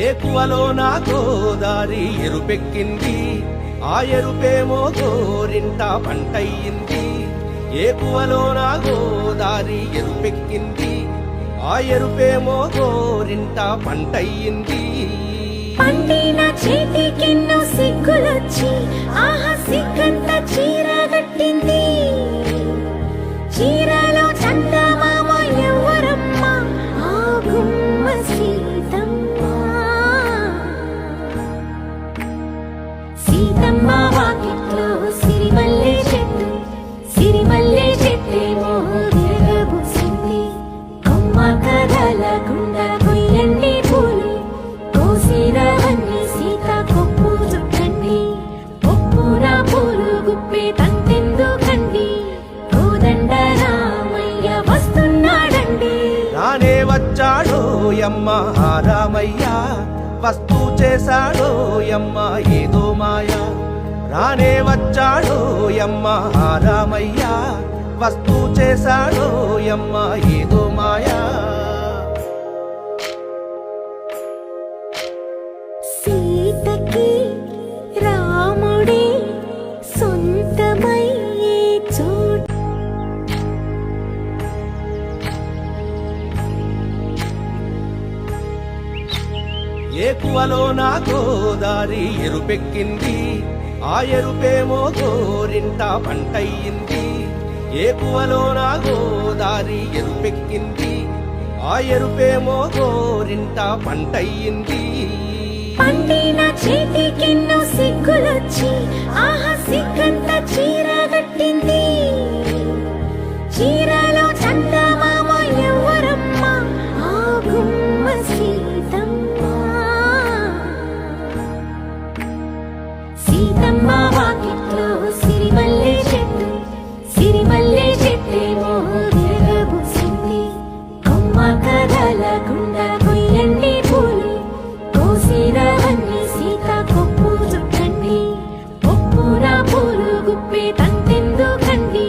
ఏకువలో నా గోదారి ఎరుపెక్కింది, ఆ ఎరుపేమో గోరింట పంటయ్యింది. ఏకువలో నా గోదారి ఎరుపెక్కింది, ఆ ఎరుపేమో గోరింట పంటయ్యింది. పండిన చేతికెన్నో సిగ్గులొచ్చి ఆహా సిగ్గంత చీరగట్టింది. చీరలో చందమామ ఎవరమ్మ, ఆ గుమ్మ సీతమ్మ. సీతమ్మ వాకిట్లో సిరిమల్లె చెట్టు, సిరిమల్లె చెట్టేమో విరగబూసింది. అమ్మ కథల గుండ కొయ్యండి పూలు, కోసిరవన్నీ సీత కొప్పు చుట్టండి. ఒప్పున పూలు గుప్పే తంతెందుకండి, కోదండ రామయ్య వస్తున్నాడండి. రానే వచ్చాడో యమ్మ ఆ రామయ్య, వస్తూ చేశాడో యమ్మ ఏదో మాయ. రానే వచ్చాడో యమ్మ ఆ రామయ్య, వస్తూ చేశాడో యమ్మ ఏదో మాయా. సీతకి రాముడే సొంతమయ్యే చోటు, ఏకువలో నా గోదారి ఎరుపెక్కింది, ఆ ఎరుపేమో గోరింట పంటయ్యింది. ఏకువలో నా గోదారి ఎరుపెక్కింది, ఆ ఎరుపేమో గోరింట పంటయ్యింది. పండిన చేతికెన్నో సిగ్గులొచ్చి ఆహా సిగ్గంత చీరగట్టింది. చీరలో చందమామ ఎవరమ్మ, ఆ గుమ్మ సీతమ్మ. సీతమ్మ వాకిట్లో సిరిమల్లె చెట్టు, సిరిమల్లె చెట్టేమో విరగబూసింది. అమ్మ కథల గుండ కొయ్యండి పూలు, కోసిరవన్నీ సీత కొప్పు చుట్టండి. ఒప్పున పూలు గుప్పే తంతెందుకండి,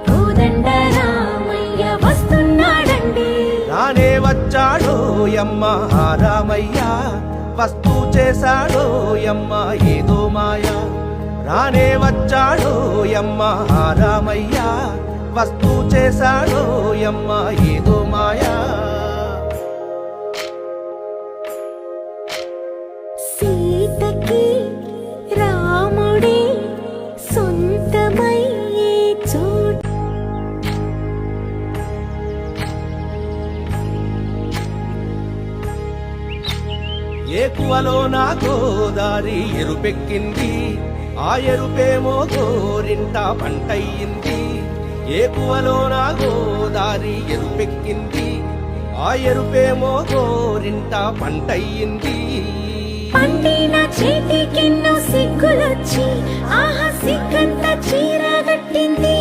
కోదండ రామయ్య వస్తున్నాడండి. రానే వచ్చాడో యమ్మ ఆ రామయ్య, వస్తూ చేశాడో యమ్మ ఏదో మాయ. రానే వచ్చాడో యమ్మ ఆ రామయ్య, వస్తూ చేశాడో యమ్మ ఏదో మాయా. సీతకి రాముడే సొంతమయ్యే చోటు, ఏకువలో నా గోదారి ఎరుపెక్కింది, ఆ ఎరుపేమో గోరింట పంటయ్యింది. ఏకువలో నా గోదారి ఎరుపెక్కింది, ఆ ఎరుపేమో గోరింట పంటయ్యింది. పండిన చేతికెన్నో సిగ్గులొచ్చి ఆహా సిగ్గంత చీరగట్టింది.